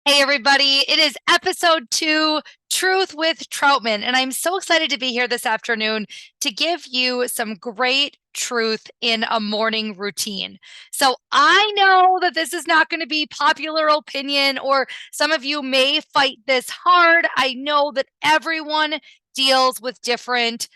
Hey, everybody. It is episode 2, Truth with Troutman. And I'm so excited to be here this afternoon to give you some great truth in a morning routine. So I know that this is not going to be popular opinion, or some of you may fight this hard. I know that everyone deals with different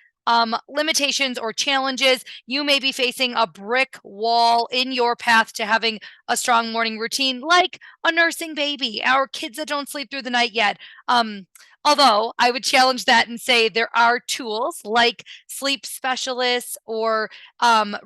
limitations or challenges. You may be facing a brick wall in your path to having a strong morning routine, like a nursing baby, or kids that don't sleep through the night yet. Although I would challenge that and say there are tools like sleep specialists or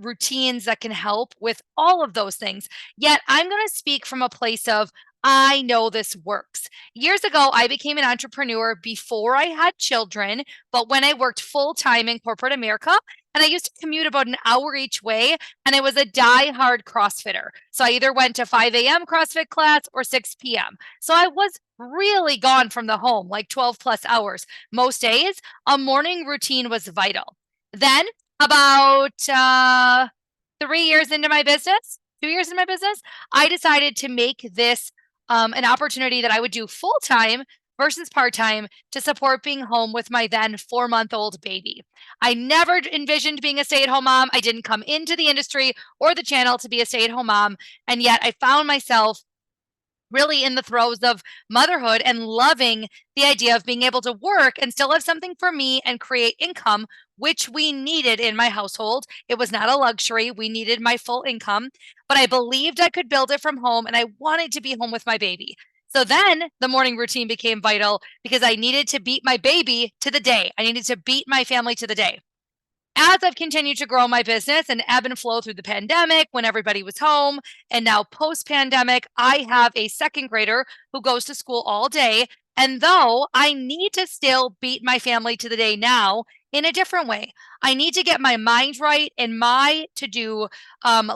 routines that can help with all of those things. Yet I'm going to speak from a place of I know this works. Years ago, I became an entrepreneur before I had children, but when I worked full time in corporate America, and I used to commute about an hour each way, and I was a die-hard CrossFitter. So I either went to 5 a.m. CrossFit class or 6 p.m. So I was really gone from the home, like 12 plus hours. Most days, a morning routine was vital. Then, about 3 years into my business, 2 years into my business, I decided to make this an opportunity that I would do full time versus part time to support being home with my then 4-month-old baby. I never envisioned being a stay at home mom. I didn't come into the industry or the channel to be a stay at home mom. And yet I found myself really in the throes of motherhood and loving the idea of being able to work and still have something for me and create income, which we needed in my household. It was not a luxury. We needed my full income, but I believed I could build it from home and I wanted to be home with my baby. So then the morning routine became vital because I needed to beat my baby to the day. I needed to beat my family to the day. As I've continued to grow my business and ebb and flow through the pandemic when everybody was home, and now post pandemic, I have a second grader who goes to school all day. And though I need to still beat my family to the day now in a different way, I need to get my mind right and my to do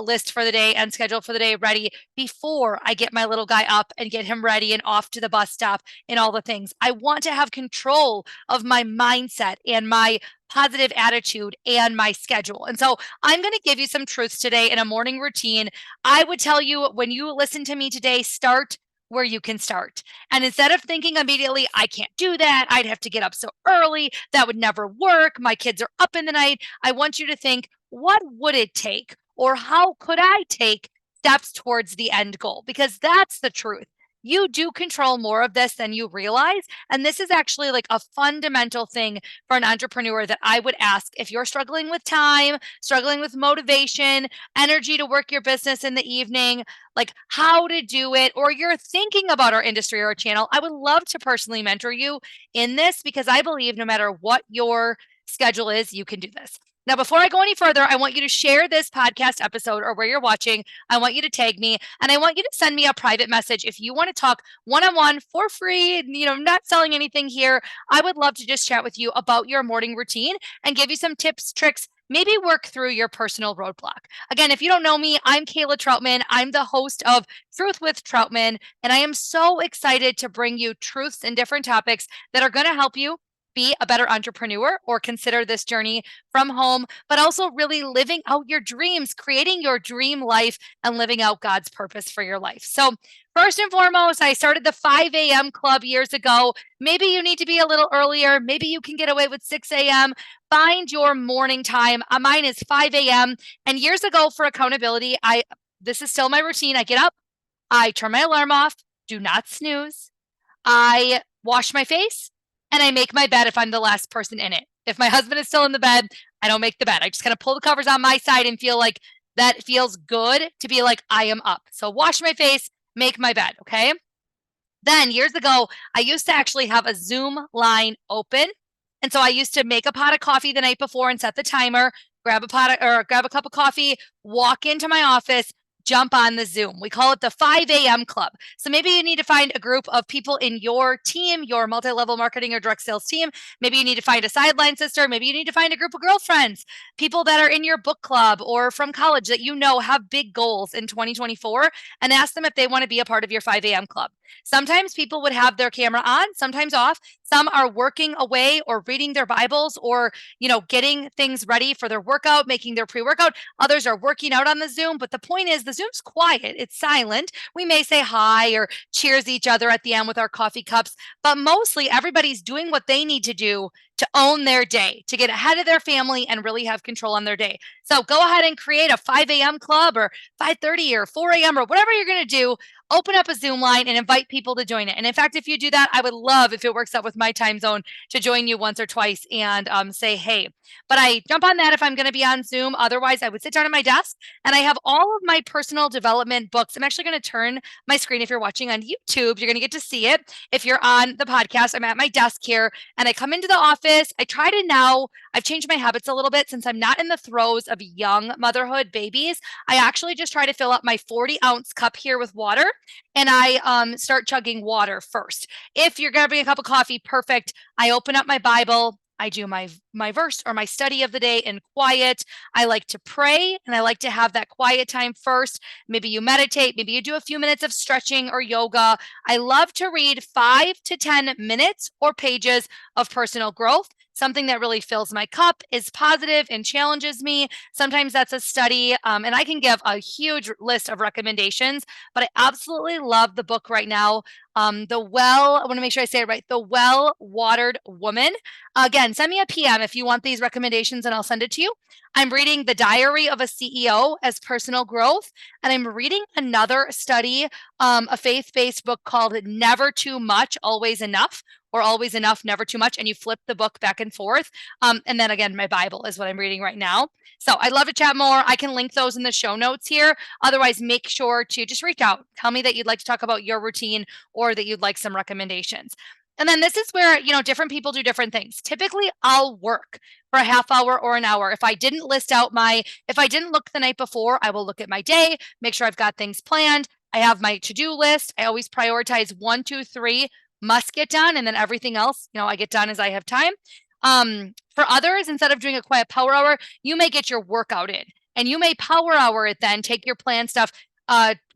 list for the day and schedule for the day ready before I get my little guy up and get him ready and off to the bus stop and all the things. I want to have control of my mindset and my positive attitude and my schedule. And so I'm going to give you some truths today in a morning routine. I would tell you when you listen to me today, start where you can start. And instead of thinking immediately, I can't do that, I'd have to get up so early, that would never work, my kids are up in the night, I want you to think, what would it take? Or how could I take steps towards the end goal? Because that's the truth. You do control more of this than you realize. And this is actually like a fundamental thing for an entrepreneur that I would ask if you're struggling with time, struggling with motivation, energy to work your business in the evening, like how to do it, or you're thinking about our industry or our channel. I would love to personally mentor you in this because I believe no matter what your schedule is, you can do this. Now, before I go any further, I want you to share this podcast episode or where you're watching. I want you to tag me and I want you to send me a private message if you want to talk one-on-one for free, not selling anything here. I would love to just chat with you about your morning routine and give you some tips, tricks, maybe work through your personal roadblock. Again, if you don't know me, I'm Kayla Trautmann. I'm the host of Truth with Troutman, and I am so excited to bring you truths and different topics that are going to help you be a better entrepreneur or consider this journey from home, but also really living out your dreams, creating your dream life and living out God's purpose for your life. So first and foremost, I started the 5 a.m. club years ago. Maybe you need to be a little earlier. Maybe you can get away with 6 a.m. Find your morning time. Mine is 5 a.m. And years ago, for accountability, this is still my routine. I get up, I turn my alarm off, do not snooze. I wash my face and I make my bed if I'm the last person in it. If my husband is still in the bed, I don't make the bed. I just kind of pull the covers on my side and feel like that feels good to be like, I am up. So wash my face, make my bed. Okay. Then years ago, I used to actually have a Zoom line open. And so I used to make a pot of coffee the night before and set the timer, grab a cup of coffee, walk into my office, jump on the Zoom. We call it the 5 a.m. club. So maybe you need to find a group of people in your team, your multi-level marketing or direct sales team. Maybe you need to find a sideline sister. Maybe you need to find a group of girlfriends, people that are in your book club or from college that have big goals in 2024, and ask them if they want to be a part of your 5 a.m. club. Sometimes people would have their camera on, sometimes off. Some are working away or reading their Bibles or, getting things ready for their workout, making their pre-workout. Others are working out on the Zoom, but the point is the Zoom's quiet. It's silent. We may say hi or cheers each other at the end with our coffee cups, but mostly everybody's doing what they need to do to own their day, to get ahead of their family and really have control on their day. So go ahead and create a 5 a.m. club or 5:30 or 4 a.m. or whatever you're going to do. Open up a Zoom line and invite people to join it. And in fact, if you do that, I would love, if it works out with my time zone, to join you once or twice and say, hey. But I jump on that if I'm going to be on Zoom. Otherwise, I would sit down at my desk and I have all of my personal development books. I'm actually going to turn my screen. If you're watching on YouTube, you're going to get to see it. If you're on the podcast, I'm at my desk here and I come into the office. I try to now, I've changed my habits a little bit since I'm not in the throes of young motherhood babies. I actually just try to fill up my 40-ounce cup here with water and I start chugging water first. If you're grabbing a cup of coffee, perfect. I open up my Bible. I do my verse or my study of the day in quiet. I like to pray and I like to have that quiet time first. Maybe you meditate, maybe you do a few minutes of stretching or yoga. I love to read 5 to 10 minutes or pages of personal growth. Something that really fills my cup, is positive and challenges me. Sometimes that's a study, and I can give a huge list of recommendations, but I absolutely love the book right now. I want to make sure I say it right, The Well-Watered Woman. Again, send me a PM if you want these recommendations and I'll send it to you. I'm reading The Diary of a CEO as personal growth, and I'm reading another study, a faith-based book called Never Too Much, Always Enough, or Always Enough, Never Too Much, and you flip the book back and forth. And then again, my Bible is what I'm reading right now. So I'd love to chat more. I can link those in the show notes here. Otherwise, make sure to just reach out. Tell me that you'd like to talk about your routine or that you'd like some recommendations. And then this is where, different people do different things. Typically, I'll work for a half hour or an hour. If I didn't look the night before, I will look at my day, make sure I've got things planned. I have my to-do list. I always prioritize 1, 2, 3 must get done. And then everything else, I get done as I have time. For others, instead of doing a quiet power hour, you may get your workout in and you may power hour it then, take your planned stuff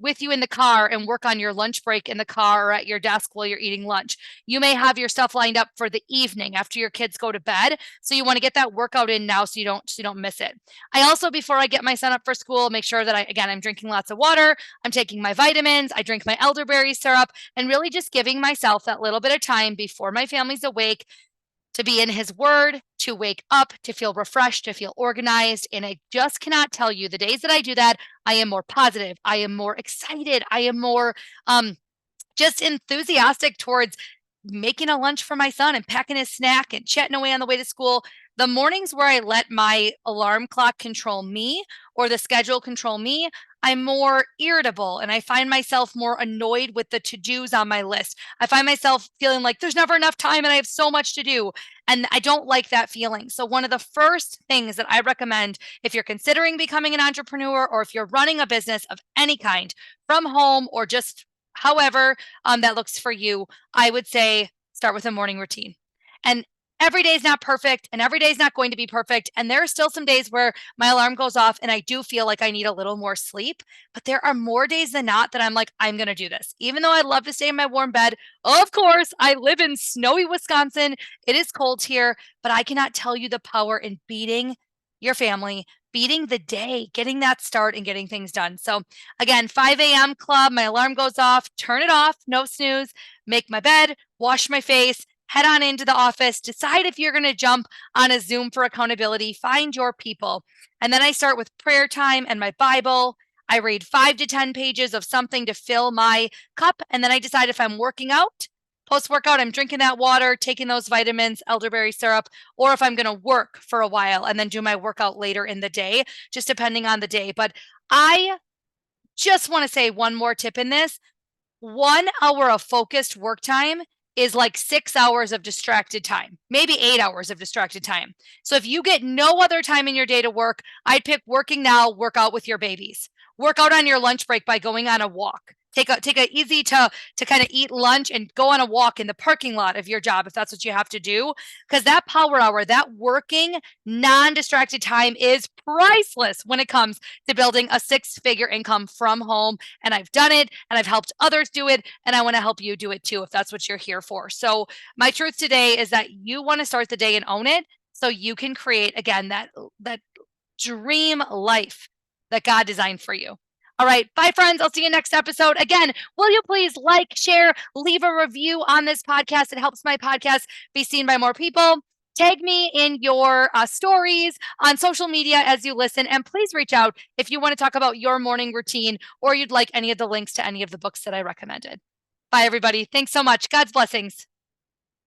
with you in the car and work on your lunch break in the car or at your desk while you're eating lunch. You may have your stuff lined up for the evening after your kids go to bed. So you want to get that workout in now so you don't miss it. I also, before I get my son up for school, make sure that I'm drinking lots of water. I'm taking my vitamins. I drink my elderberry syrup and really just giving myself that little bit of time before my family's awake to be in his word, to wake up, to feel refreshed, to feel organized. And I just cannot tell you the days that I do that, I am more positive. I am more excited. I am more just enthusiastic towards making a lunch for my son and packing his snack and chatting away on the way to school. The mornings where I let my alarm clock control me or the schedule control me, I'm more irritable and I find myself more annoyed with the to-dos on my list. I find myself feeling like there's never enough time and I have so much to do. And I don't like that feeling. So one of the first things that I recommend if you're considering becoming an entrepreneur or if you're running a business of any kind from home or just however that looks for you, I would say start with a morning routine. And every day is not perfect and every day is not going to be perfect. And there are still some days where my alarm goes off and I do feel like I need a little more sleep. But there are more days than not that I'm like, I'm going to do this. Even though I'd love to stay in my warm bed. Of course, I live in snowy Wisconsin. It is cold here, but I cannot tell you the power in beating your family, beating the day, getting that start and getting things done. So again, 5 a.m. club, my alarm goes off, turn it off, no snooze, make my bed, wash my face, head on into the office, decide if you're going to jump on a Zoom for accountability, find your people. And then I start with prayer time and my Bible. I read 5 to 10 pages of something to fill my cup. And then I decide if I'm working out, post-workout, I'm drinking that water, taking those vitamins, elderberry syrup, or if I'm going to work for a while and then do my workout later in the day, just depending on the day. But I just want to say one more tip in this. 1 hour of focused work time is like 6 hours of distracted time, maybe 8 hours of distracted time. So if you get no other time in your day to work, I'd pick working now, work out with your babies. Work out on your lunch break by going on a walk. take a easy to kind of eat lunch and go on a walk in the parking lot of your job if that's what you have to do, because that power hour, that working non-distracted time is priceless when it comes to building a six-figure income from home. And I've done it, and I've helped others do it, and I want to help you do it too if that's what you're here for. So my truth today is that you want to start the day and own it, so you can create again that dream life that God designed for you. All right. Bye, friends. I'll see you next episode. Again, will you please like, share, leave a review on this podcast? It helps my podcast be seen by more people. Tag me in your stories on social media as you listen. And please reach out if you want to talk about your morning routine or you'd like any of the links to any of the books that I recommended. Bye, everybody. Thanks so much. God's blessings.